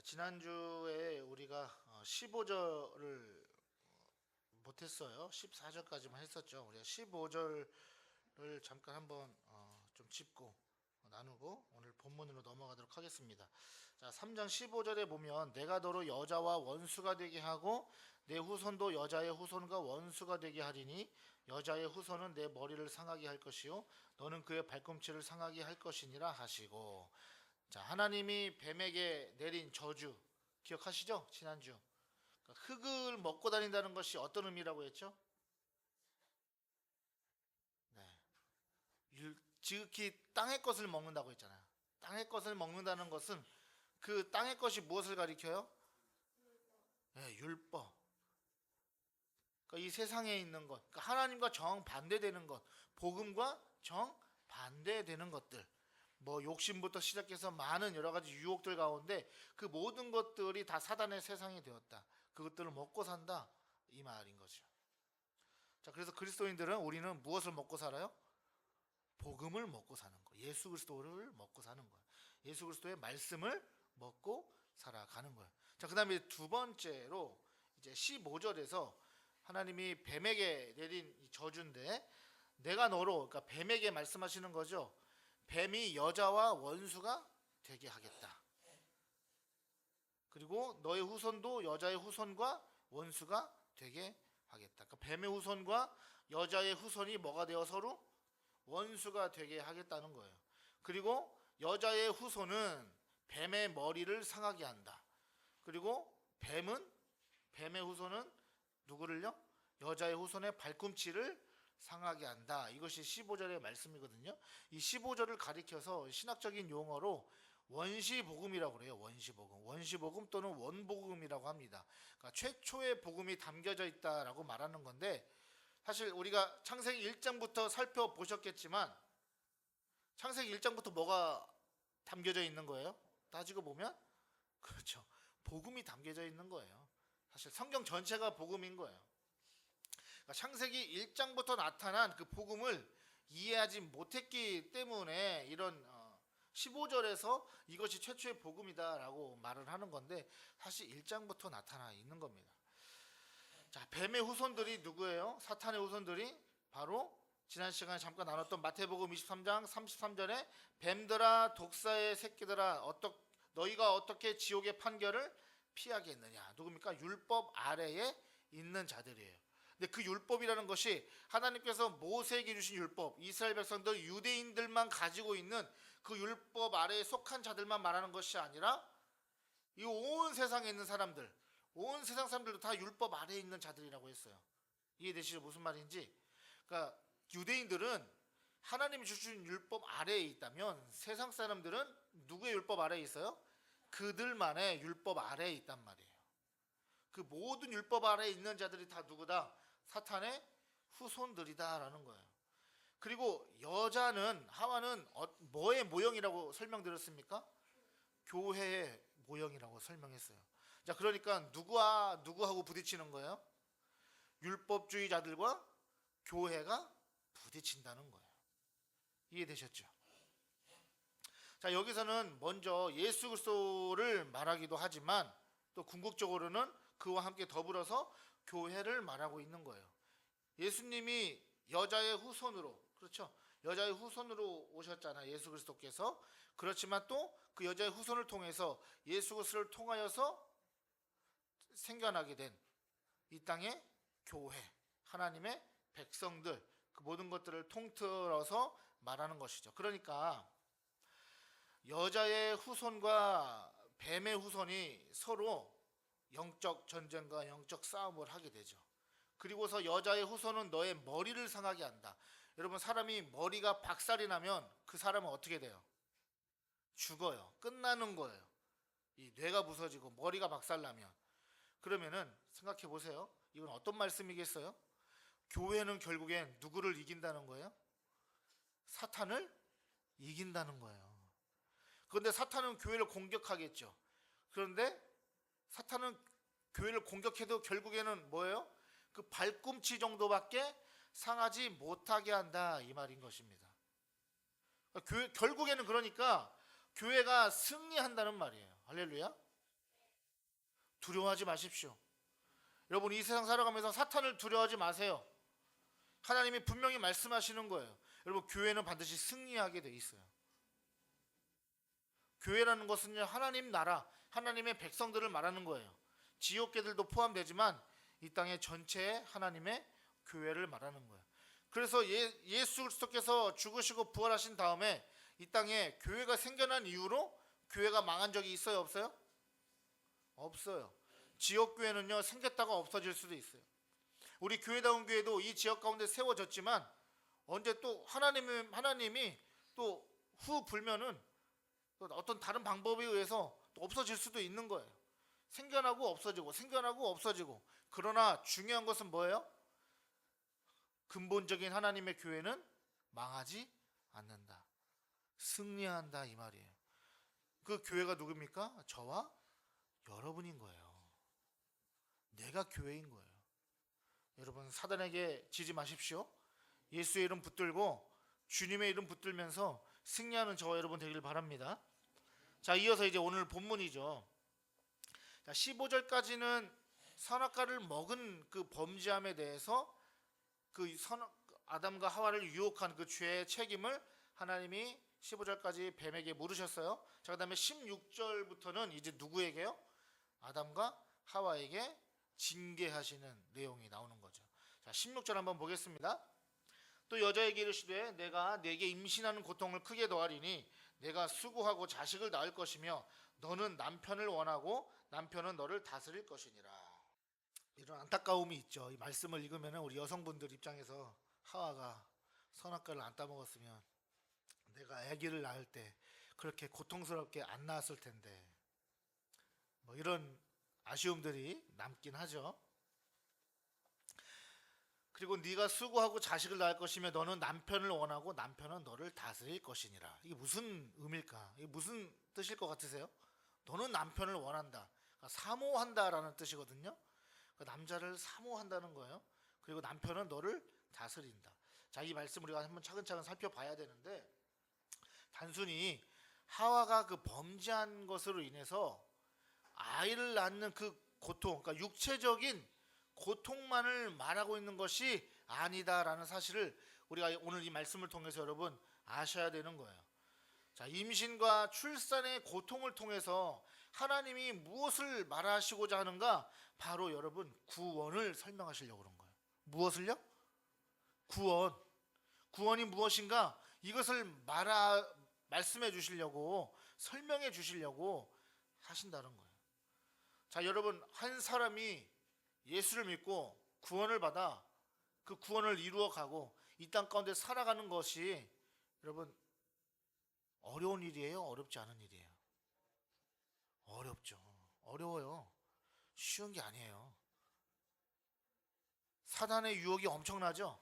지난주에 우리가 15절을 못했어요. 14절까지만 했었죠. 우리가 15절을 잠깐 한번 좀 짚고 나누고 오늘 본문으로 넘어가도록 하겠습니다. 자, 3장 15절에 보면 내가 너로 여자와 원수가 되게 하고 내 후손도 여자의 후손과 원수가 되게 하리니 여자의 후손은 내 머리를 상하게 할 것이요 너는 그의 발꿈치를 상하게 할 것이니라 하시고, 자, 하나님이 뱀에게 내린 저주 기억하시죠? 지난주 그러니까 흙을 먹고 다닌다는 것이 어떤 의미라고 했죠? 네, 지극히 땅의 것을 먹는다고 했잖아요. 땅의 것을 먹는다는 것은 그 땅의 것이 무엇을 가리켜요? 네, 율법. 그러니까 이 세상에 있는 것, 그러니까 하나님과 정반대되는 것, 복음과 정반대되는 것들, 뭐 욕심부터 시작해서 많은 여러 가지 유혹들 가운데 그 모든 것들이 다 사단의 세상이 되었다. 그것들을 먹고 산다, 이 말인 거죠. 자, 그래서 그리스도인들은 우리는 무엇을 먹고 살아요? 복음을 먹고 사는 거, 예수 그리스도를 먹고 사는 거예요. 예수 그리스도의 말씀을 먹고 살아가는 거예요. 자, 그다음에 두 번째로 이제 15절에서 하나님이 뱀에게 내린 이 저주인데, 내가 너로, 그러니까 뱀에게 말씀하시는 거죠. 뱀이 여자와 원수가 되게 하겠다. 그리고 너의 후손도 여자의 후손과 원수가 되게 하겠다. 그러니까 뱀의 후손과 여자의 후손이 뭐가 되어 서로 원수가 되게 하겠다는 거예요. 그리고 여자의 후손은 뱀의 머리를 상하게 한다. 그리고 뱀의 후손은 누구를요? 여자의 후손의 발꿈치를 상하게 한다. 이것이 15절의 말씀이거든요. 이 15절을 가리켜서 신학적인 용어로 원시복음이라고 그래요. 원시복음 또는 원복음이라고 합니다. 그러니까 최초의 복음이 담겨져 있다라고 말하는 건데, 사실 우리가 창세기 1장부터 살펴보셨겠지만 창세기 1장부터 뭐가 담겨져 있는 거예요? 따지고 보면 그렇죠, 복음이 담겨져 있는 거예요. 사실 성경 전체가 복음인 거예요. 그러니까 창세기 1장부터 나타난 그 복음을 이해하지 못했기 때문에 이런 15절에서 이것이 최초의 복음이다라고 말을 하는 건데, 사실 1장부터 나타나 있는 겁니다. 자, 뱀의 후손들이 누구예요? 사탄의 후손들이 바로 지난 시간에 잠깐 나눴던 마태복음 23장 33절에 뱀들아 독사의 새끼들아 너희가 어떻게 지옥의 판결을 피하겠느냐. 누굽니까? 율법 아래에 있는 자들이에요. 근데 그 율법이라는 것이 하나님께서 모세에게 주신 율법, 이스라엘 백성들 유대인들만 가지고 있는 그 율법 아래에 속한 자들만 말하는 것이 아니라 이 온 세상에 있는 사람들, 온 세상 사람들도 다 율법 아래에 있는 자들이라고 했어요. 이해되시죠? 무슨 말인지. 그러니까 유대인들은 하나님이 주신 율법 아래에 있다면 세상 사람들은 누구의 율법 아래에 있어요? 그들만의 율법 아래에 있단 말이에요. 그 모든 율법 아래에 있는 자들이 다 누구다? 사탄의 후손들이다라는 거예요. 그리고 하와는 뭐의 모형이라고 설명드렸습니까? 교회의 모형이라고 설명했어요. 자, 그러니까 누구하고 부딪히는 거예요? 율법주의자들과 교회가 부딪힌다는 거예요. 이해되셨죠? 자, 여기서는 먼저 예수 그리스도를 말하기도 하지만 또 궁극적으로는 그와 함께 더불어서 교회를 말하고 있는 거예요. 예수님이 여자의 후손으로, 그렇죠? 여자의 후손으로 오셨잖아요, 예수 그리스도께서. 그렇지만 또 그 여자의 후손을 통해서 예수 그리스도를 통하여서 생겨나게 된 이 땅의 교회, 하나님의 백성들, 그 모든 것들을 통틀어서 말하는 것이죠. 그러니까 여자의 후손과 뱀의 후손이 서로 영적 전쟁과 영적 싸움을 하게 되죠. 그리고서 여자의 후손은 너의 머리를 상하게 한다. 여러분, 사람이 머리가 박살이 나면 그 사람은 어떻게 돼요? 죽어요. 끝나는 거예요. 이 뇌가 부서지고 머리가 박살나면. 그러면은 생각해 보세요. 이건 어떤 말씀이겠어요? 교회는 결국엔 누구를 이긴다는 거예요? 사탄을 이긴다는 거예요. 그런데 사탄은 교회를 공격하겠죠. 그런데 사탄은 교회를 공격해도 결국에는 뭐예요? 그 발꿈치 정도밖에 상하지 못하게 한다, 이 말인 것입니다. 결국에는 그러니까 교회가 승리한다는 말이에요. 할렐루야. 두려워하지 마십시오. 여러분, 이 세상 살아가면서 사탄을 두려워하지 마세요. 하나님이 분명히 말씀하시는 거예요. 여러분, 교회는 반드시 승리하게 돼 있어요. 교회라는 것은요, 하나님 나라, 하나님의 백성들을 말하는 거예요. 지옥계들도 포함되지만 이 땅의 전체의 하나님의 교회를 말하는 거예요. 그래서 예수 그리스도께서 죽으시고 부활하신 다음에 이 땅에 교회가 생겨난 이후로 교회가 망한 적이 있어요, 없어요? 없어요. 지역교회는요, 생겼다가 없어질 수도 있어요. 우리 교회다운 교회도 이 지역 가운데 세워졌지만 언제 또 하나님이 또 후 불면은 또 어떤 다른 방법에 의해서 또 없어질 수도 있는 거예요. 생겨나고 없어지고 생겨나고 없어지고. 그러나 중요한 것은 뭐예요? 근본적인 하나님의 교회는 망하지 않는다. 승리한다, 이 말이에요. 그 교회가 누굽니까? 저와 여러분인 거예요. 내가 교회인 거예요. 여러분, 사단에게 지지 마십시오. 예수의 이름 붙들고 주님의 이름 붙들면서 승리하는 저와 여러분 되길 바랍니다. 자, 이어서 이제 오늘 본문이죠. 자, 15절까지는 선악과를 먹은 그 범죄함에 대해서 아담과 하와를 유혹한 그 죄의 책임을 하나님이 15절까지 뱀에게 물으셨어요. 자, 그다음에 16절부터는 이제 누구에게요? 아담과 하와에게 징계하시는 내용이 나오는 거죠. 자, 16절 한번 보겠습니다. 또 여자에게 이르시되 내가 네게 임신하는 고통을 크게 더하리니 내가 수고하고 자식을 낳을 것이며 너는 남편을 원하고 남편은 너를 다스릴 것이니라. 이런 안타까움이 있죠. 이 말씀을 읽으면 우리 여성분들 입장에서 하와가 선악과를 안 따먹었으면 내가 아기를 낳을 때 그렇게 고통스럽게 안 낳았을 텐데, 뭐 이런 아쉬움들이 남긴 하죠. 그리고 네가 수고하고 자식을 낳을 것이며 너는 남편을 원하고 남편은 너를 다스릴 것이니라. 이게 무슨 의미일까? 이게 무슨 뜻일 것 같으세요? 너는 남편을 원한다. 그러니까 사모한다라는 뜻이거든요. 그러니까 남자를 사모한다는 거예요. 그리고 남편은 너를 다스린다. 자, 이 말씀 우리가 한번 차근차근 살펴봐야 되는데, 단순히 하와가 그 범죄한 것으로 인해서 아이를 낳는 그 고통, 그러니까 육체적인 고통만을 말하고 있는 것이 아니다라는 사실을 우리가 오늘 이 말씀을 통해서 여러분 아셔야 되는 거예요. 자, 임신과 출산의 고통을 통해서 하나님이 무엇을 말하시고자 하는가? 바로 여러분 구원을 설명하시려고 그런 거예요. 무엇을요? 구원. 구원이 무엇인가? 이것을 말씀해 주시려고, 설명해 주시려고 하신다는 거예요. 자, 여러분, 한 사람이 예수를 믿고 구원을 받아 그 구원을 이루어가고 이 땅 가운데 살아가는 것이 여러분 어려운 일이에요? 어렵지 않은 일이에요? 어렵죠. 어려워요. 쉬운 게 아니에요. 사단의 유혹이 엄청나죠.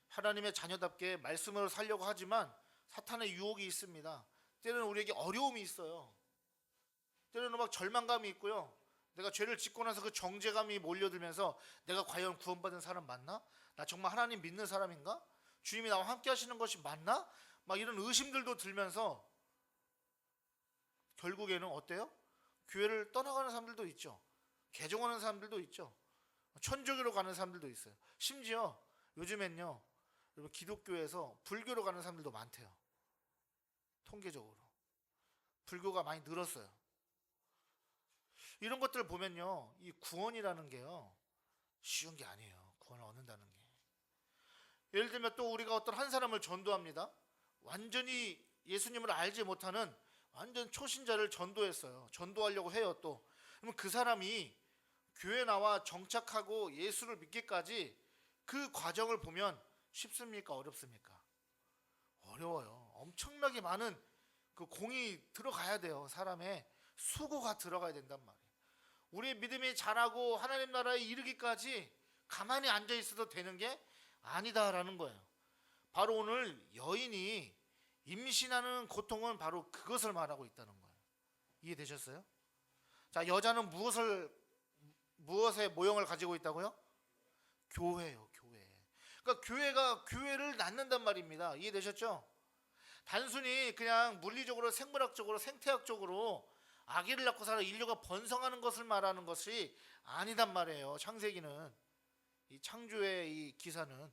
하나님의 자녀답게 말씀으로 살려고 하지만 사탄의 유혹이 있습니다. 때로는 우리에게 어려움이 있어요. 때로는 막 절망감이 있고요. 내가 죄를 짓고 나서 그 정죄감이 몰려들면서 내가 과연 구원받은 사람 맞나? 나 정말 하나님 믿는 사람인가? 주님이 나와 함께 하시는 것이 맞나? 막 이런 의심들도 들면서 결국에는 어때요? 교회를 떠나가는 사람들도 있죠. 개종하는 사람들도 있죠. 천주교로 가는 사람들도 있어요. 심지어 요즘엔요, 여러분 기독교에서 불교로 가는 사람들도 많대요. 통계적으로 불교가 많이 늘었어요. 이런 것들을 보면요, 이 구원이라는 게요 쉬운 게 아니에요. 구원을 얻는다는 게. 예를 들면 또 우리가 어떤 한 사람을 전도합니다. 완전히 예수님을 알지 못하는 완전 초신자를 전도했어요. 전도하려고 해요. 또 그러면 그 사람이 교회 나와 정착하고 예수를 믿기까지 그 과정을 보면 쉽습니까? 어렵습니까? 어려워요. 엄청나게 많은 그 공이 들어가야 돼요. 사람의 수고가 들어가야 된단 말이에요. 우리의 믿음이 자라고 하나님 나라에 이르기까지 가만히 앉아 있어도 되는 게 아니다라는 거예요. 바로 오늘 여인이 임신하는 고통은 바로 그것을 말하고 있다는 거예요. 이해되셨어요? 자, 여자는 무엇의 모형을 가지고 있다고요? 교회요, 교회. 그러니까 교회가 교회를 낳는단 말입니다. 이해되셨죠? 단순히 그냥 물리적으로, 생물학적으로, 생태학적으로 아기를 낳고 살아 인류가 번성하는 것을 말하는 것이 아니단 말이에요. 창세기는, 이 창조의 이 기사는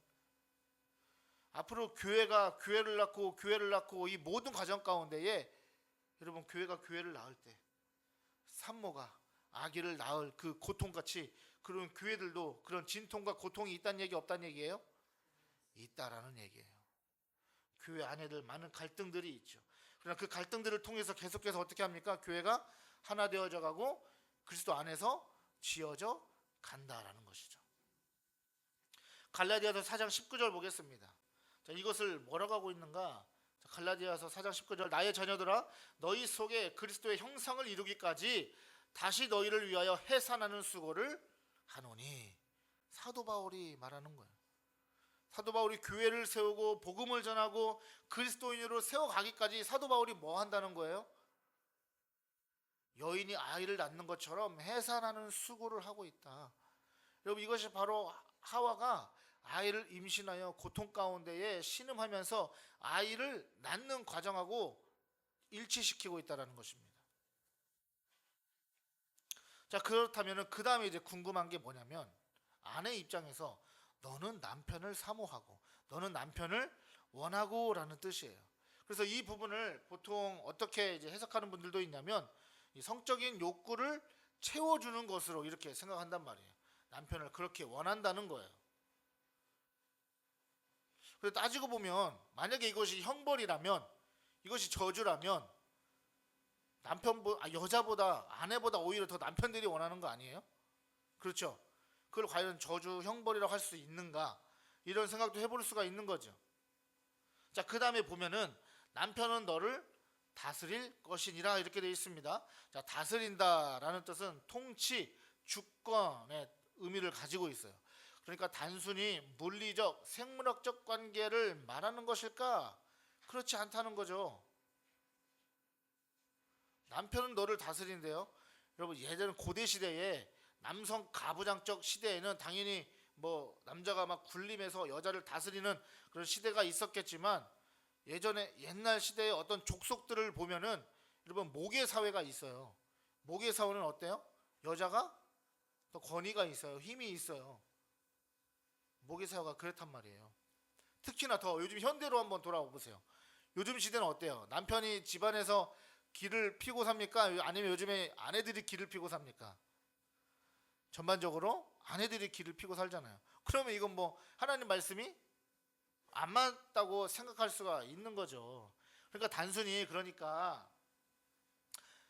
앞으로 교회가 교회를 낳고 이 모든 과정 가운데에 여러분, 교회가 교회를 낳을 때 산모가 아기를 낳을 그 고통같이 그런 교회들도 그런 진통과 고통이 있다는 얘기 없다는 얘기예요? 있다라는 얘기예요. 교회 안에들 많은 갈등들이 있죠. 그러나 그 갈등들을 통해서 계속해서 어떻게 합니까? 교회가 하나 되어져 가고 그리스도 안에서 지어져 간다라는 것이죠. 갈라디아서 4장 19절 보겠습니다. 자, 이것을 뭐라고 하고 있는가? 자, 갈라디아서 4장 19절, 나의 자녀들아 너희 속에 그리스도의 형상을 이루기까지 다시 너희를 위하여 해산하는 수고를 하노니. 사도 바울이 말하는 거예요. 사도 바울이 교회를 세우고 복음을 전하고 그리스도인으로 세워가기까지 사도 바울이 뭐 한다는 거예요? 여인이 아이를 낳는 것처럼 해산하는 수고를 하고 있다. 여러분, 이것이 바로 하와가 아이를 임신하여 고통 가운데에 신음하면서 아이를 낳는 과정하고 일치시키고 있다는 것입니다. 자, 그렇다면 그 다음에 이제 궁금한 게 뭐냐면, 아내 입장에서 너는 남편을 사모하고 너는 남편을 원하고 라는 뜻이에요. 그래서 이 부분을 보통 어떻게 이제 해석하는 분들도 있냐면, 이 성적인 욕구를 채워주는 것으로 이렇게 생각한단 말이에요. 남편을 그렇게 원한다는 거예요. 그래서 따지고 보면 만약에 이것이 형벌이라면, 이것이 저주라면 여자보다 아내보다 오히려 더 남편들이 원하는 거 아니에요? 그렇죠? 그걸 과연 저주 형벌이라고 할 수 있는가, 이런 생각도 해볼 수가 있는 거죠. 자, 그 다음에 보면은 남편은 너를 다스릴 것이니라 이렇게 되어 있습니다. 자, 다스린다라는 뜻은 통치, 주권의 의미를 가지고 있어요. 그러니까 단순히 물리적, 생물학적 관계를 말하는 것일까? 그렇지 않다는 거죠. 남편은 너를 다스린대요. 여러분, 예전 고대 시대에 남성 가부장적 시대에는 당연히 뭐 남자가 막 군림해서 여자를 다스리는 그런 시대가 있었겠지만, 예전에 옛날 시대의 어떤 족속들을 보면은 여러분, 모계 사회가 있어요. 모계 사회는 어때요? 여자가 더 권위가 있어요. 힘이 있어요. 모계 사회가 그렇단 말이에요. 특히나 더 요즘 현대로 한번 돌아와 보세요. 요즘 시대는 어때요? 남편이 집안에서 길을 피고 삽니까? 아니면 요즘에 아내들이 길을 피고 삽니까? 전반적으로 아내들이 길을 피고 살잖아요. 그러면 이건 뭐 하나님 말씀이 안 맞다고 생각할 수가 있는 거죠. 그러니까 단순히, 그러니까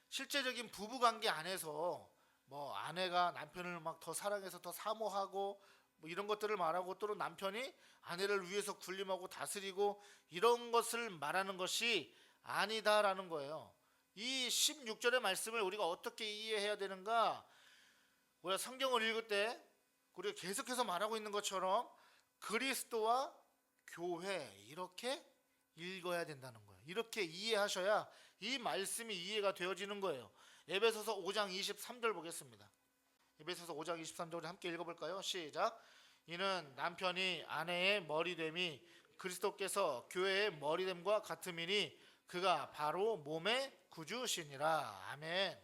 실제적인 부부 관계 안에서 뭐 아내가 남편을 막 더 사랑해서 더 사모하고 뭐 이런 것들을 말하고, 또 남편이 아내를 위해서 군림하고 다스리고 이런 것을 말하는 것이 아니다라는 거예요. 이 16절의 말씀을 우리가 어떻게 이해해야 되는가? 우리가 성경을 읽을 때 우리가 계속해서 말하고 있는 것처럼 그리스도와 교회, 이렇게 읽어야 된다는 거예요. 이렇게 이해하셔야 이 말씀이 이해가 되어지는 거예요. 에베소서 5장 23절 보겠습니다. 에베소서 5장 23절 함께 읽어볼까요? 시작. 이는 남편이 아내의 머리됨이 그리스도께서 교회의 머리됨과 같음이니 그가 바로 몸의 구주시니라. 아멘.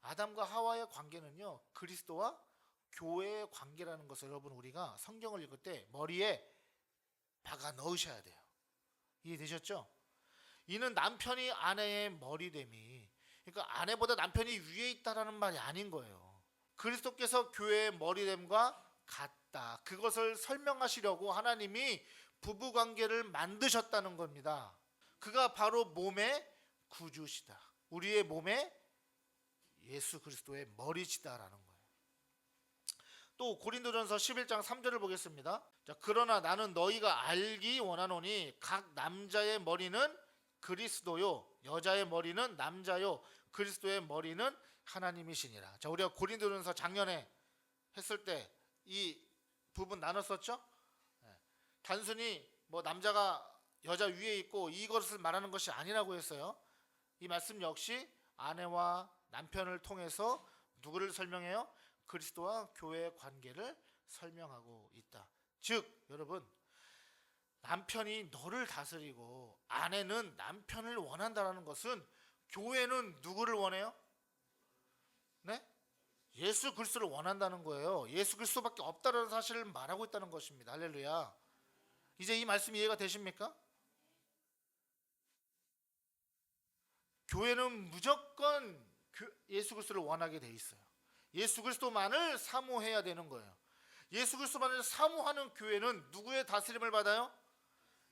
아담과 하와의 관계는요, 그리스도와 교회의 관계라는 것을 여러분, 우리가 성경을 읽을 때 머리에 박아 넣으셔야 돼요. 이해되셨죠? 이는 남편이 아내의 머리됨이, 그러니까 아내보다 남편이 위에 있다라는 말이 아닌 거예요. 그리스도께서 교회의 머리됨과 같다, 그것을 설명하시려고 하나님이 부부관계를 만드셨다는 겁니다. 그가 바로 몸의 구주시다, 우리의 몸의 예수 그리스도의 머리시다라는 거예요. 또 고린도전서 11장 3절을 보겠습니다. 자, 그러나 나는 너희가 알기 원하노니 각 남자의 머리는 그리스도요 여자의 머리는 남자요 그리스도의 머리는 하나님이시니라. 자, 우리가 고린도전서 작년에 했을 때 이 부분 나눴었죠? 단순히 뭐 남자가 여자 위에 있고 이것을 말하는 것이 아니라고 했어요. 이 말씀 역시 아내와 남편을 통해서 누구를 설명해요? 그리스도와 교회의 관계를 설명하고 있다. 즉 여러분, 남편이 너를 다스리고 아내는 남편을 원한다는 것은 교회는 누구를 원해요? 네? 예수 그리스도를 원한다는 거예요. 예수 그리스도밖에 없다는 사실을 말하고 있다는 것입니다. 할렐루야. 이제 이 말씀 이해가 되십니까? 교회는 무조건 예수 그리스도를 원하게 돼 있어요. 예수 그리스도만을 사모해야 되는 거예요. 예수 그리스도만을 사모하는 교회는 누구의 다스림을 받아요?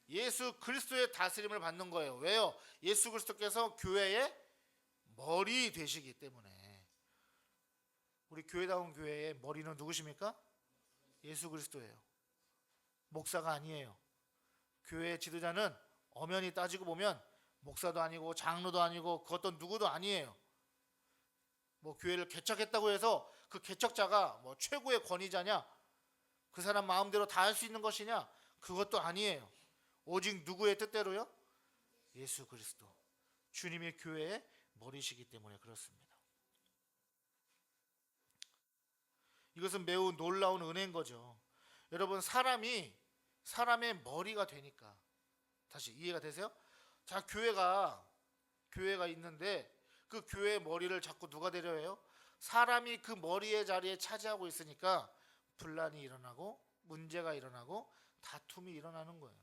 예수 그리스도의 다스림을 받는 거예요. 왜요? 예수 그리스도께서 교회의 머리 되시기 때문에. 우리 교회다운 교회의 머리는 누구십니까? 예수 그리스도예요. 목사가 아니에요. 교회의 지도자는 엄연히 따지고 보면 목사도 아니고 장로도 아니고 그것도 누구도 아니에요. 뭐 교회를 개척했다고 해서 그 개척자가 뭐 최고의 권위자냐? 그 사람 마음대로 다 할 수 있는 것이냐? 그것도 아니에요. 오직 누구의 뜻대로요? 예수 그리스도. 주님이 교회의 머리시기 때문에 그렇습니다. 이것은 매우 놀라운 은혜인 거죠. 여러분, 사람의 머리가 되니까. 다시 이해가 되세요? 자, 교회가 있는데 그 교회의 머리를 자꾸 누가 되려 해요? 사람이 그 머리의 자리에 차지하고 있으니까 분란이 일어나고 문제가 일어나고 다툼이 일어나는 거예요.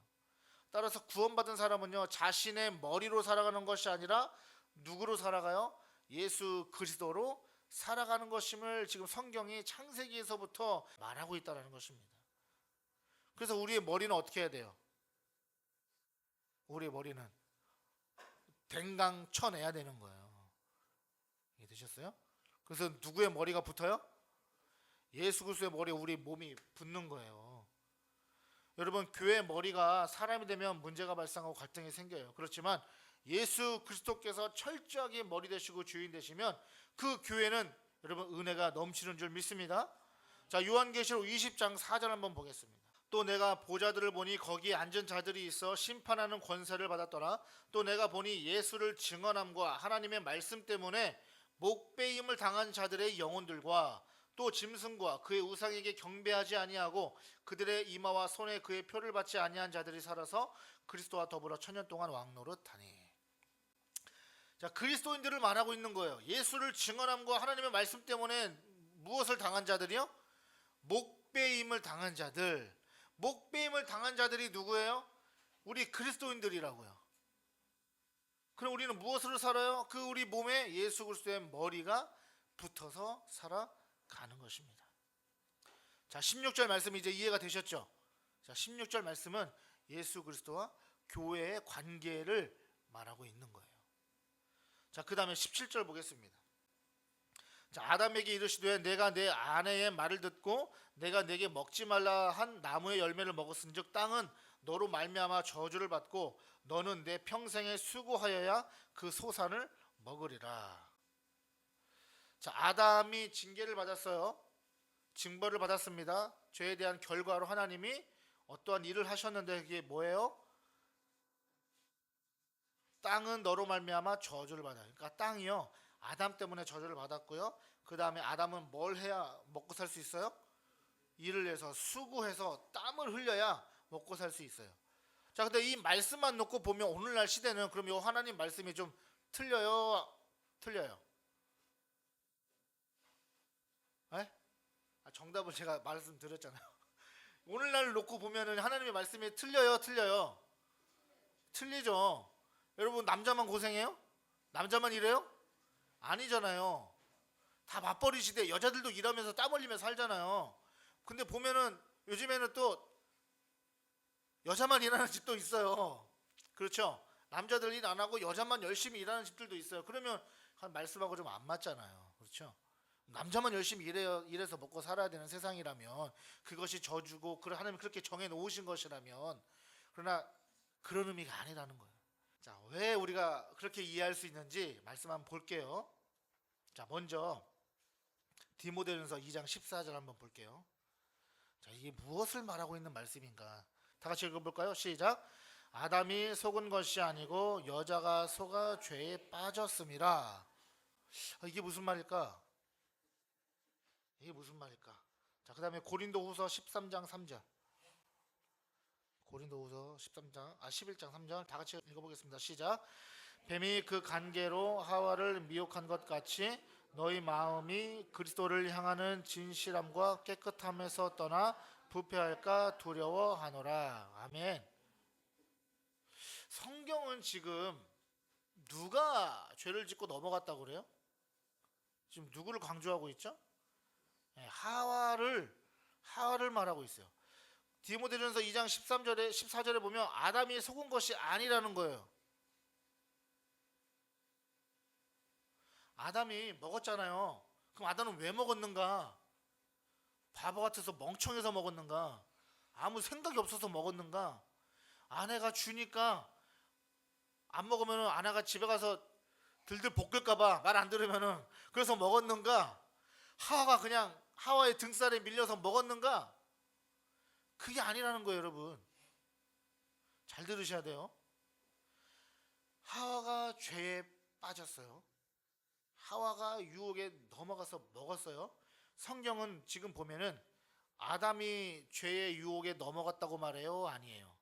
따라서 구원받은 사람은요, 자신의 머리로 살아가는 것이 아니라 누구로 살아가요? 예수 그리스도로 살아가는 것임을 지금 성경이 창세기에서부터 말하고 있다는 것입니다. 그래서 우리의 머리는 어떻게 해야 돼요? 우리의 머리는 댕강 쳐내야 되는 거예요. 이해되셨어요? 그래서 누구의 머리가 붙어요? 예수 그리스도의 머리에 우리 몸이 붙는 거예요. 여러분, 교회의 머리가 사람이 되면 문제가 발생하고 갈등이 생겨요. 그렇지만 예수 그리스도께서 철저하게 머리 되시고 주인 되시면 그 교회는 여러분 은혜가 넘치는 줄 믿습니다. 자, 요한계시록 20장 4절 한번 보겠습니다. 또 내가 보좌들을 보니 거기에 앉은 자들이 있어 심판하는 권세를 받았더라. 또 내가 보니 예수를 증언함과 하나님의 말씀 때문에 목배임을 당한 자들의 영혼들과 또 짐승과 그의 우상에게 경배하지 아니하고 그들의 이마와 손에 그의 표를 받지 아니한 자들이 살아서 그리스도와 더불어 천년 동안 왕노릇하니. 자, 그리스도인들을 말하고 있는 거예요. 예수를 증언함과 하나님의 말씀 때문에 무엇을 당한 자들이요? 목배임을 당한 자들. 목배임을 당한 자들이 누구예요? 우리 그리스도인들이라고요. 그럼 우리는 무엇으로 살아요? 그 우리 몸에 예수 그리스도의 머리가 붙어서 살아가는 것입니다. 자, 16절 말씀 이제 이해가 되셨죠? 자, 16절 말씀은 예수 그리스도와 교회의 관계를 말하고 있는 거예요. 자, 그 다음에 17절 보겠습니다. 자, 아담에게 이르시되 내가 내 아내의 말을 듣고 내가 내게 먹지 말라 한 나무의 열매를 먹었은즉 땅은 너로 말미암아 저주를 받고 너는 내 평생에 수고하여야 그 소산을 먹으리라. 자, 아담이 징계를 받았어요. 징벌을 받았습니다. 죄에 대한 결과로 하나님이 어떠한 일을 하셨는데 그게 뭐예요? 땅은 너로 말미암아 저주를 받아요. 그러니까 땅이요, 아담 때문에 저주를 받았고요. 그 다음에 아담은 뭘 해야 먹고 살 수 있어요? 일을 해서 수고해서 땀을 흘려야 먹고 살 수 있어요. 자, 근데 이 말씀만 놓고 보면 오늘날 시대는 그럼 이 하나님 말씀이 좀 틀려요? 틀려요? 에? 정답을 제가 말씀드렸잖아요. 오늘날 놓고 보면은 하나님의 말씀이 틀려요? 틀려요? 틀리죠. 여러분, 남자만 고생해요? 남자만 일해요? 아니잖아요. 다 맞벌이 시대, 여자들도 일하면서 땀 흘리면서 살잖아요. 근데 보면은 요즘에는 또 여자만 일하는 집도 있어요. 그렇죠? 남자들 일 안 하고 여자만 열심히 일하는 집들도 있어요. 그러면 말씀하고 좀 안 맞잖아요. 그렇죠? 남자만 열심히 일해서 먹고 살아야 되는 세상이라면, 그것이 저주고 하나님 그렇게 정해 놓으신 것이라면, 그러나 그런 의미가 아니라는 거예요. 자, 왜 우리가 그렇게 이해할 수 있는지 말씀 한번 볼게요. 자, 먼저 디모데전서 2장 14절 한번 볼게요. 자, 이게 무엇을 말하고 있는 말씀인가? 다 같이 읽어볼까요? 시작. 아담이 속은 것이 아니고 여자가 속아 죄에 빠졌음이라. 이게 무슨 말일까? 이게 무슨 말일까? 자, 그 다음에 고린도후서 13장 3절. 고린도후서 11장 3절 다 같이 읽어보겠습니다. 시작. 뱀이 그 관계로 하와를 미혹한 것 같이 너희 마음이 그리스도를 향하는 진실함과 깨끗함에서 떠나 부패할까 두려워하노라. 아멘. 성경은 지금 누가 죄를 짓고 넘어갔다고 그래요? 지금 누구를 강조하고 있죠? 네, 하와를 말하고 있어요. 디모데전서 2장 13절에 14절에 보면 아담이 속은 것이 아니라는 거예요. 아담이 먹었잖아요. 그럼 아담은 왜 먹었는가? 바보 같아서 멍청해서 먹었는가? 아무 생각이 없어서 먹었는가? 아내가 주니까 안 먹으면 아내가 집에 가서 들들 볶을까봐 말 안 들으면은 그래서 먹었는가? 하와가 그냥 하와의 등살에 밀려서 먹었는가? 그게 아니라는 거예요, 여러분. 잘 들으셔야 돼요. 하와가 죄에 빠졌어요. 하와가 유혹에 넘어가서 먹었어요. 성경은 지금 보면은 아담이 죄의 유혹에 넘어갔다고 말해요? 아니에요?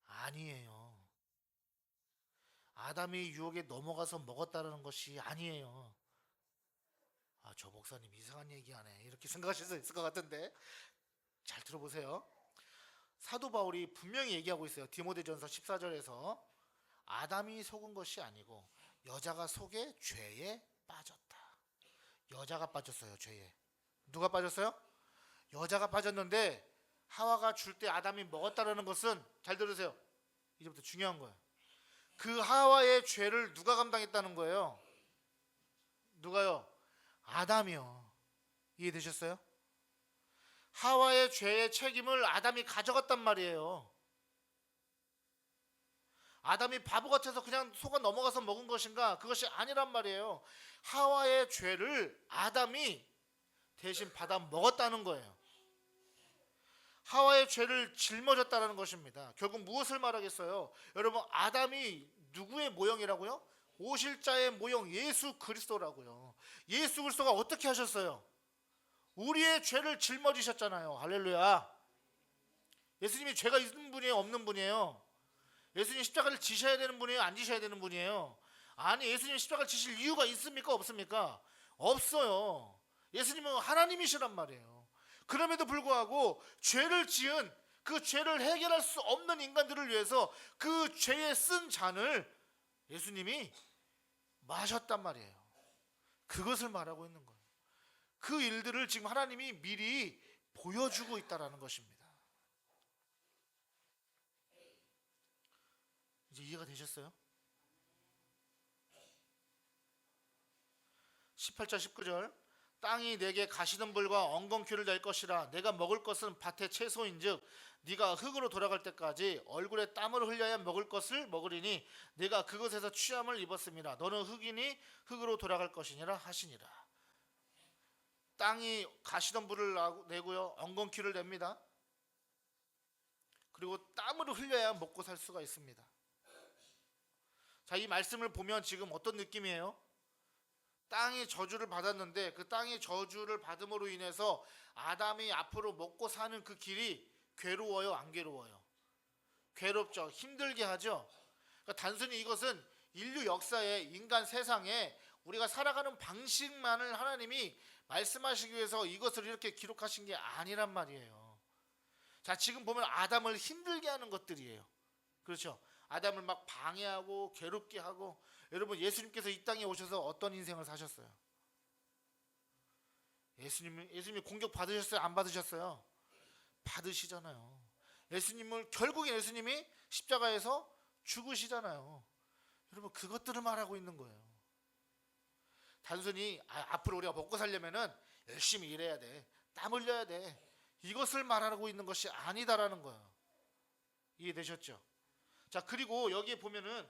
아니에요. 아담이 유혹에 넘어가서 먹었다는 것이 아니에요. 아, 저 목사님 이상한 얘기하네. 이렇게 생각하실 수 있을 것 같은데 잘 들어보세요. 사도 바울이 분명히 얘기하고 있어요. 디모데전서 14절에서 아담이 속은 것이 아니고 여자가 속에 죄에 빠졌다. 여자가 빠졌어요. 죄에. 누가 빠졌어요? 여자가 빠졌는데 하와가 줄 때 아담이 먹었다라는 것은 잘 들으세요. 이제부터 중요한 거예요. 그 하와의 죄를 누가 감당했다는 거예요? 누가요? 아담이요. 이해되셨어요? 하와의 죄의 책임을 아담이 가져갔단 말이에요. 아담이 바보 같아서 그냥 속아 넘어가서 먹은 것인가? 그것이 아니란 말이에요. 하와의 죄를 아담이 대신 받아 먹었다는 거예요. 하와의 죄를 짊어졌다는 것입니다. 결국 무엇을 말하겠어요? 여러분, 아담이 누구의 모형이라고요? 오실자의 모형 예수 그리스도라고요. 예수 그리스도가 어떻게 하셨어요? 우리의 죄를 짊어지셨잖아요. 할렐루야. 예수님이 죄가 있는 분이에요? 없는 분이에요? 예수님 십자가를 지셔야 되는 분이에요? 안 지셔야 되는 분이에요? 아니, 예수님 십자가를 지실 이유가 있습니까? 없습니까? 없어요. 예수님은 하나님이시란 말이에요. 그럼에도 불구하고 죄를 지은 그 죄를 해결할 수 없는 인간들을 위해서 그 죄에 쓴 잔을 예수님이 마셨단 말이에요. 그것을 말하고 있는 거예요. 그 일들을 지금 하나님이 미리 보여주고 있다는 것입니다. 이제 이해가 되셨어요? 18절 19절 땅이 내게 가시덤불과 엉겅퀴를 낼 것이라 내가 먹을 것은 밭의 채소인즉 네가 흙으로 돌아갈 때까지 얼굴에 땀을 흘려야 먹을 것을 먹으리니 네가 그것에서 취함을 입었음이라 너는 흙이니 흙으로 돌아갈 것이니라 하시니라. 땅이 가시덤불을 내고요, 엉겅퀴를 냅니다. 그리고 땀을 흘려야 먹고 살 수가 있습니다. 자, 이 말씀을 보면 지금 어떤 느낌이에요? 땅이 저주를 받았는데 그 땅이 저주를 받음으로 인해서 아담이 앞으로 먹고 사는 그 길이 괴로워요, 안 괴로워요? 괴롭죠. 힘들게 하죠. 그러니까 단순히 이것은 인류 역사에, 인간 세상에 우리가 살아가는 방식만을 하나님이 말씀하시기 위해서 이것을 이렇게 기록하신 게 아니란 말이에요. 자, 지금 보면 아담을 힘들게 하는 것들이에요. 그렇죠? 아담을 막 방해하고 괴롭게 하고. 여러분, 예수님께서 이 땅에 오셔서 어떤 인생을 사셨어요? 예수님이 공격 받으셨어요? 안 받으셨어요? 받으시잖아요. 결국엔 예수님이 십자가에서 죽으시잖아요. 여러분, 그것들을 말하고 있는 거예요. 단순히 앞으로 우리가 먹고 살려면은 열심히 일해야 돼, 땀 흘려야 돼, 이것을 말하고 있는 것이 아니다라는 거예요. 이해되셨죠? 자, 그리고 여기에 보면은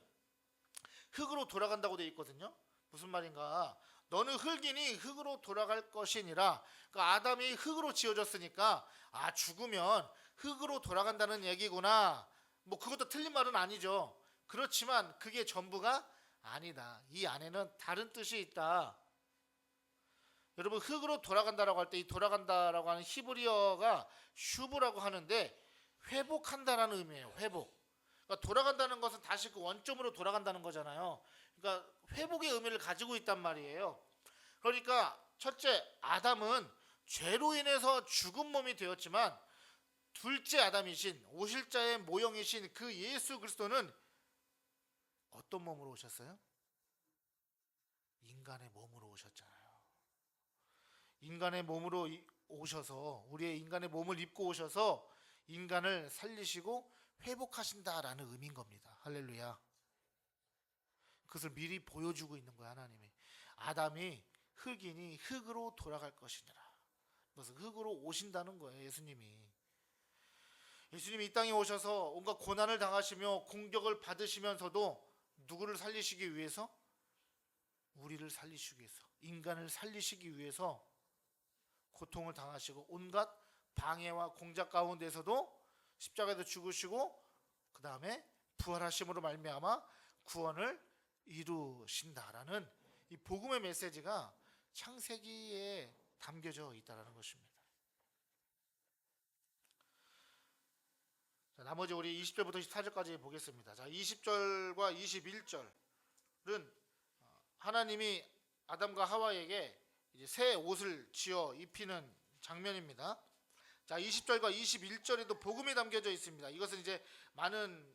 흙으로 돌아간다고 되어 있거든요. 무슨 말인가? 너는 흙이니 흙으로 돌아갈 것이니라. 그러니까 아담이 흙으로 지어졌으니까 죽으면 흙으로 돌아간다는 얘기구나. 뭐 그것도 틀린 말은 아니죠. 그렇지만 그게 전부가 아니다. 이 안에는 다른 뜻이 있다. 여러분, 흙으로 돌아간다라고 할 때 이 돌아간다라고 하는 히브리어가 슈브라고 하는데 회복한다라는 의미예요. 회복. 그러니까 돌아간다는 것은 다시 그 원점으로 돌아간다는 거잖아요. 그러니까 회복의 의미를 가지고 있단 말이에요. 그러니까 첫째, 아담은 죄로 인해서 죽은 몸이 되었지만 둘째 아담이신 오실자의 모형이신 그 예수 그리스도는 어떤 몸으로 오셨어요? 인간의 몸으로 오셨잖아요. 인간의 몸으로 오셔서 우리의 인간의 몸을 입고 오셔서 인간을 살리시고 회복하신다라는 의미인 겁니다. 할렐루야. 그것을 미리 보여주고 있는 거야, 하나님이. 아담이 흙이니 흙으로 돌아갈 것이니라. 그래서 흙으로 오신다는 거예요, 예수님이. 예수님이 이 땅에 오셔서 온갖 고난을 당하시며 공격을 받으시면서도 누구를 살리시기 위해서? 우리를 살리시기 위해서, 인간을 살리시기 위해서 고통을 당하시고 온갖 방해와 공작 가운데서도 십자가에서 죽으시고 그 다음에 부활하심으로 말미암아 구원을 이루신다라는 이 복음의 메시지가 창세기에 담겨져 있다는 것입니다. 자, 나머지 우리 20절부터 24절까지 보겠습니다. 자, 20절과 21절은 하나님이 아담과 하와에게 이제 새 옷을 지어 입히는 장면입니다. 자, 20절과 21절에도 복음이 담겨져 있습니다. 이것은 이제 많은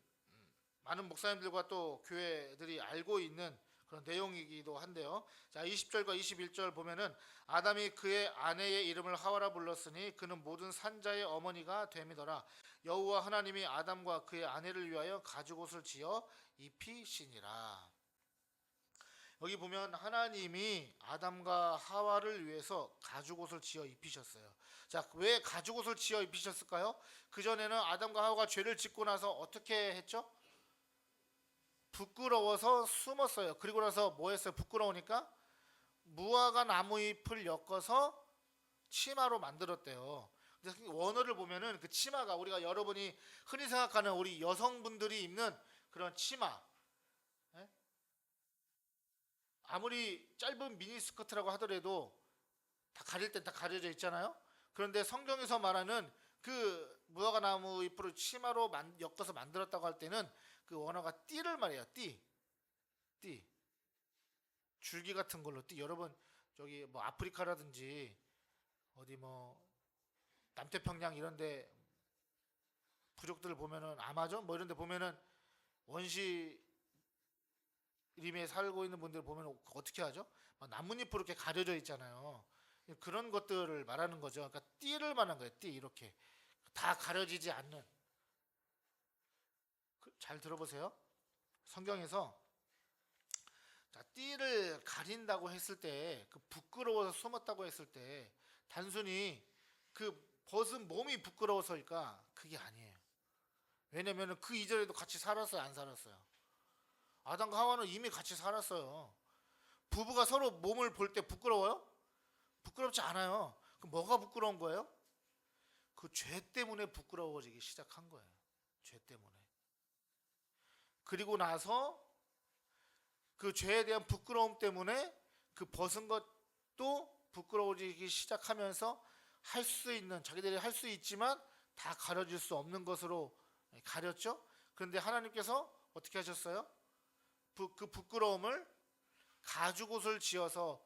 목사님들과 또 교회들이 알고 있는 그런 내용이기도 한데요. 자, 20절과 21절 보면은 아담이 그의 아내의 이름을 하와라 불렀으니 그는 모든 산자의 어머니가 됨이더라. 여호와 하나님이 아담과 그의 아내를 위하여 가죽옷을 지어 입히시니라. 여기 보면 하나님이 아담과 하와를 위해서 가죽옷을 지어 입히셨어요. 자, 왜 가죽옷을 지어 입히셨을까요? 그전에는 아담과 하와가 죄를 짓고 나서 어떻게 했죠? 부끄러워서 숨었어요. 그리고 나서 뭐 했어요? 부끄러우니까 무화과 나무 잎을 엮어서 치마로 만들었대요. 원어를 보면은 그 치마가 우리가 여러분이 흔히 생각하는 우리 여성분들이 입는 그런 치마, 아무리 짧은 미니스커트라고 하더라도 다 가릴 땐 다 가려져 있잖아요. 그런데 성경에서 말하는 그 무화과 나무 잎으로 치마로 엮어서 만들었다고 할 때는 그 원어가 띠를 말해요. 띠. 줄기 같은 걸로 띠. 여러분 저기 뭐 아프리카라든지 어디 뭐 남태평양 이런데 부족들 보면은 아마존 뭐 이런데 보면은 원시 림에 살고 있는 분들 보면 어떻게 하죠? 막 나뭇잎으로 이렇게 가려져 있잖아요. 그런 것들을 말하는 거죠. 그러니까 띠를 말하는 거예요. 띠 이렇게 다 가려지지 않는. 잘 들어보세요. 성경에서 자, 띠를 가린다고 했을 때, 그 부끄러워서 숨었다고 했을 때 단순히 그 벗은 몸이 부끄러워서일까? 그게 아니에요. 왜냐면 그 이전에도 같이 살았어요, 안 살았어요? 아담과 하와는 이미 같이 살았어요. 부부가 서로 몸을 볼 때 부끄러워요? 부끄럽지 않아요. 그럼 뭐가 부끄러운 거예요? 그 죄 때문에 부끄러워지기 시작한 거예요. 죄 때문에. 그리고 나서 그 죄에 대한 부끄러움 때문에 그 벗은 것도 부끄러워지기 시작하면서 할 수 있는, 자기들이 할 수 있지만 다 가려질 수 없는 것으로 가렸죠. 그런데 하나님께서 어떻게 하셨어요? 그 부끄러움을 가죽옷을 지어서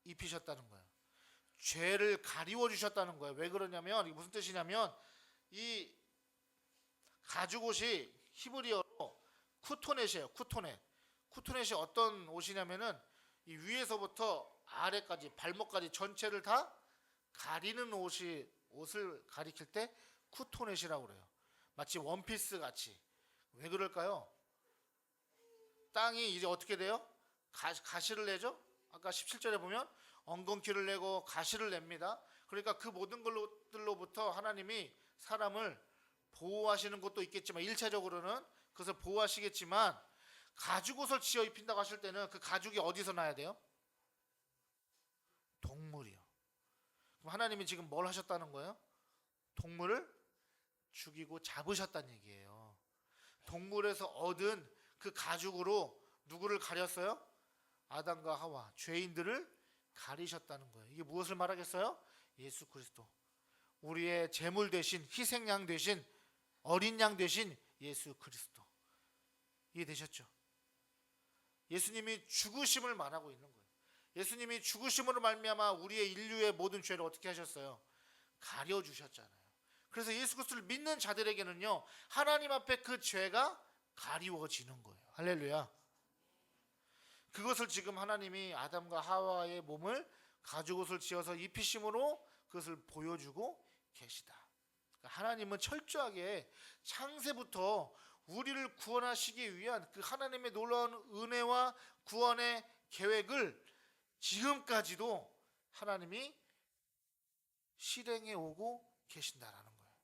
입히셨다는 거예요. 죄를 가리워 주셨다는 거예요. 왜 그러냐면 이게 무슨 뜻이냐면 이 가죽옷이 히브리어로 쿠토넷이에요. 쿠토넷이 어떤 옷이냐면은 이 위에서부터 아래까지 발목까지 전체를 다 가리는 옷을 가리킬 때 쿠토넷이라고 그래요. 마치 원피스 같이. 왜 그럴까요? 땅이 이제 어떻게 돼요? 가시를 내죠? 아까 17절에 보면 엉겅퀴를 내고 가시를 냅니다. 그러니까 그 모든 것들로부터 하나님이 사람을 보호하시는 것도 있겠지만 1차적으로는 그것을 보호하시겠지만 가죽옷을 지어 입힌다고 하실 때는 그 가죽이 어디서 나야 돼요? 동물이요. 그럼 하나님이 지금 뭘 하셨다는 거예요? 동물을 죽이고 잡으셨다는 얘기예요. 동물에서 얻은 그 가죽으로 누구를 가렸어요? 아담과 하와, 죄인들을 가리셨다는 거예요. 이게 무엇을 말하겠어요? 예수 그리스도. 우리의 제물 대신 희생양 대신 어린 양 대신 예수 그리스도. 이해되셨죠? 예수님이 죽으심을 말하고 있는 거예요. 예수님이 죽으심으로 말미암아 우리의 인류의 모든 죄를 어떻게 하셨어요? 가려주셨잖아요. 그래서 예수 그리스도를 믿는 자들에게는요, 하나님 앞에 그 죄가 가리워지는 거예요. 할렐루야. 그것을 지금 하나님이 아담과 하와의 몸을 가죽옷을 지어서 입히심으로 그것을 보여주고 계시다. 그러니까 하나님은 철저하게 창세부터 우리를 구원하시기 위한 그 하나님의 놀라운 은혜와 구원의 계획을 지금까지도 하나님이 실행해 오고 계신다라는 거예요.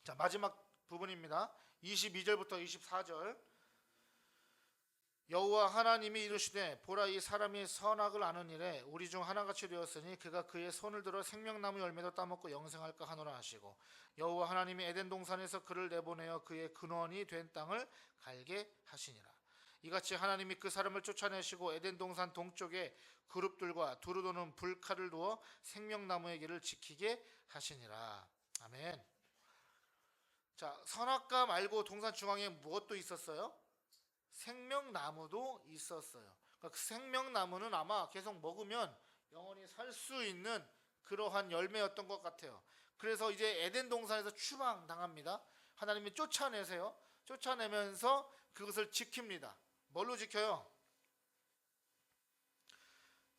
자, 마지막 부분입니다. 22절부터 24절. 여호와 하나님이 이르시되 보라, 이 사람이 선악을 아는 일에 우리 중 하나같이 되었으니 그가 그의 손을 들어 생명나무 열매도 따먹고 영생할까 하노라 하시고, 여호와 하나님이 에덴 동산에서 그를 내보내어 그의 근원이 된 땅을 갈게 하시니라. 이같이 하나님이 그 사람을 쫓아내시고 에덴 동산 동쪽에 그룹들과 두루 도는 불칼을 두어 생명나무의 길을 지키게 하시니라. 아멘. 자, 선악과 말고 동산 중앙에 무엇도 있었어요? 생명나무도 있었어요. 그러니까 그 생명나무는 아마 계속 먹으면 영원히 살 수 있는 그러한 열매였던 것 같아요. 그래서 이제 에덴 동산에서 추방당합니다. 하나님이 쫓아내세요. 쫓아내면서 그것을 지킵니다. 뭘로 지켜요?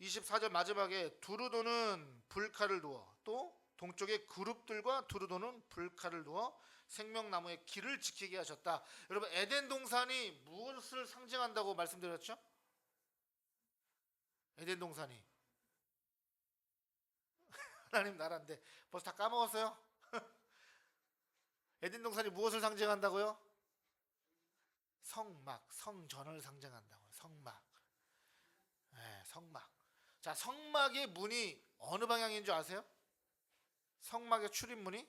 24절 마지막에 두루 도는 불칼을 두어, 또 동쪽에 그룹들과 두루 도는 불칼을 두어 생명나무의 길을 지키게 하셨다. 여러분, 에덴 동산이 무엇을 상징한다고 말씀드렸죠? 에덴 동산이 하나님 나라인데 벌써 다 까먹었어요? 에덴 동산이 무엇을 상징한다고요? 성막, 성전을 상징한다고요. 성막. 네, 성막. 자, 성막의 문이 어느 방향인 줄 아세요? 성막의 출입문이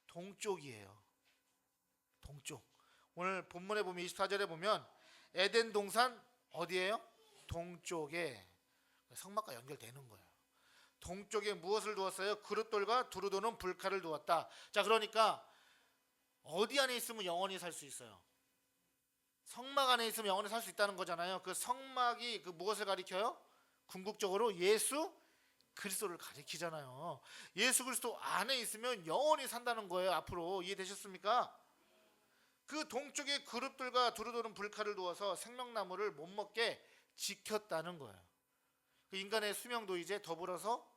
동쪽이에요. 동쪽. 오늘 본문에 보면 24절에 보면 에덴 동산 어디예요? 동쪽에. 성막과 연결되는 거예요. 동쪽에 무엇을 두었어요? 그릇돌과 두루 도는 불칼을 두었다. 자, 그러니까 어디 안에 있으면 영원히 살 수 있어요? 성막 안에 있으면 영원히 살 수 있다는 거잖아요. 그 성막이 그 무엇을 가리켜요? 궁극적으로 예수 그리스도를 가리키잖아요. 예수 그리스도 안에 있으면 영원히 산다는 거예요. 앞으로. 이해되셨습니까? 그 동쪽의 그룹들과 두루 도는 불칼을 두어서 생명나무를 못 먹게 지켰다는 거예요. 그 인간의 수명도 이제 더불어서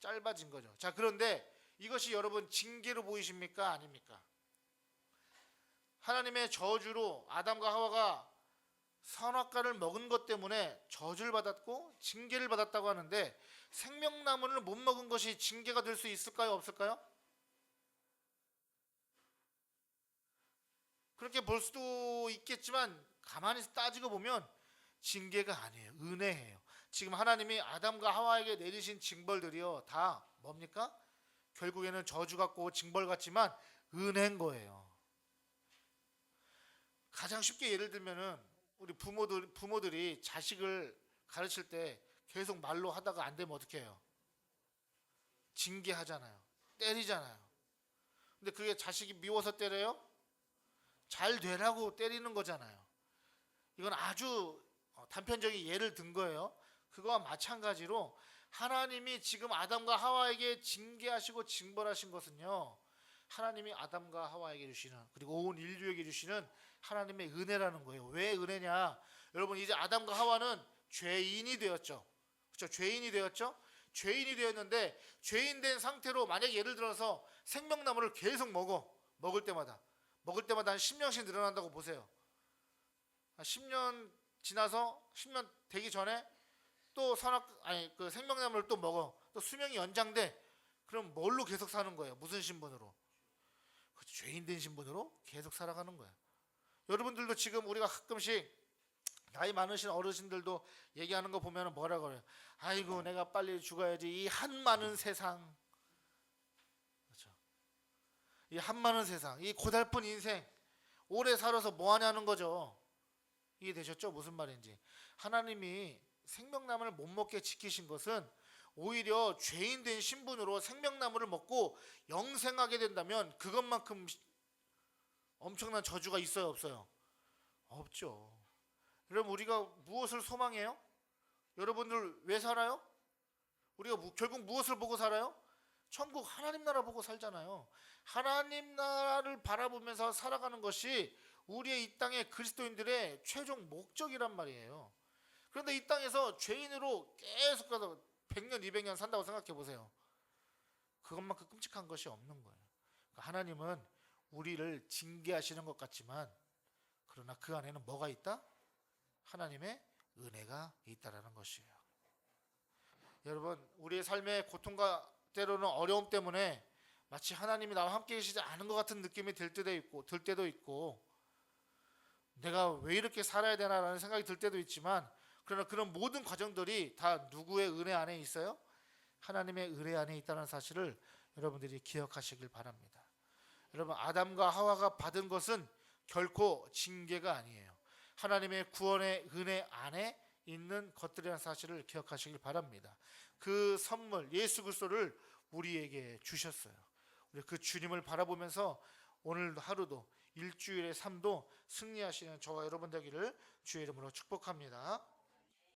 짧아진 거죠. 자, 그런데 이것이 여러분 징계로 보이십니까? 아닙니까? 하나님의 저주로 아담과 하와가 선악과를 먹은 것 때문에 저주를 받았고 징계를 받았다고 하는데, 생명나무를 못 먹은 것이 징계가 될 수 있을까요? 없을까요? 그렇게 볼 수도 있겠지만 가만히 따지고 보면 징계가 아니에요. 은혜예요. 지금 하나님이 아담과 하와에게 내리신 징벌들이요, 다 뭡니까? 결국에는 저주 같고 징벌 같지만 은혜인 거예요. 가장 쉽게 예를 들면은 우리 부모들이 자식을 가르칠 때 계속 말로 하다가 안 되면 어떻게 해요? 징계하잖아요. 때리잖아요. 근데 그게 자식이 미워서 때려요? 잘 되라고 때리는 거잖아요. 이건 아주 단편적인 예를 든 거예요. 그거와 마찬가지로 하나님이 지금 아담과 하와에게 징계하시고 징벌하신 것은요, 하나님이 아담과 하와에게 주시는, 그리고 온 인류에게 주시는 하나님의 은혜라는 거예요. 왜 은혜냐? 여러분, 이제 아담과 하와는 죄인이 되었죠. 그렇죠? 죄인이 되었죠. 죄인이 되었는데 죄인 된 상태로 만약 예를 들어서 생명나무를 계속 먹을 때마다 한 10년씩 늘어난다고 보세요. 10년 지나서 10년 되기 전에 또 그 생명나무를 또 먹어. 또 수명이 연장돼. 그럼 뭘로 계속 사는 거예요? 무슨 신분으로? 그렇죠. 죄인 된 신분으로 계속 살아가는 거예요. 여러분들도 지금 우리가 가끔씩 나이 많으신 어르신들도 얘기하는 거 보면 뭐라 그래요? 아이고, 내가 빨리 죽어야지. 이 한많은 세상. 그렇죠. 이 한많은 세상, 이 고달픈 인생, 오래 살아서 뭐 하냐는 거죠. 이해되셨죠? 무슨 말인지. 하나님이 생명나무를 못 먹게 지키신 것은 오히려 죄인 된 신분으로 생명나무를 먹고 영생하게 된다면 그것만큼 엄청난 저주가 있어요, 없어요? 없죠. 그럼 우리가 무엇을 소망해요? 여러분들 왜 살아요? 우리가 결국 무엇을 보고 살아요? 천국 하나님 나라 보고 살잖아요. 하나님 나라를 바라보면서 살아가는 것이 우리의 이 땅의 그리스도인들의 최종 목적이란 말이에요. 그런데 이 땅에서 죄인으로 계속 가서 100년, 200년 산다고 생각해 보세요. 그것만큼 끔찍한 것이 없는 거예요. 그러니까 하나님은 우리를 징계하시는 것 같지만 그러나 그 안에는 뭐가 있다? 하나님의 은혜가 있다라는 것이에요. 여러분, 우리의 삶의 고통과 때로는 어려움 때문에 마치 하나님이 나와 함께 계시지 않은 것 같은 느낌이 들 때도 있고 내가 왜 이렇게 살아야 되나라는 생각이 들 때도 있지만 그러나 그런 모든 과정들이 다 누구의 은혜 안에 있어요? 하나님의 은혜 안에 있다는 사실을 여러분들이 기억하시길 바랍니다. 여러분, 아담과 하와가 받은 것은 결코 징계가 아니에요. 하나님의 구원의 은혜 안에 있는 것들이라는 사실을 기억하시길 바랍니다. 그 선물 예수 그리스도를 우리에게 주셨어요. 우리 그 주님을 바라보면서 오늘 하루도 일주일의 삶도 승리하시는 저와 여러분 되기를 주의 이름으로 축복합니다.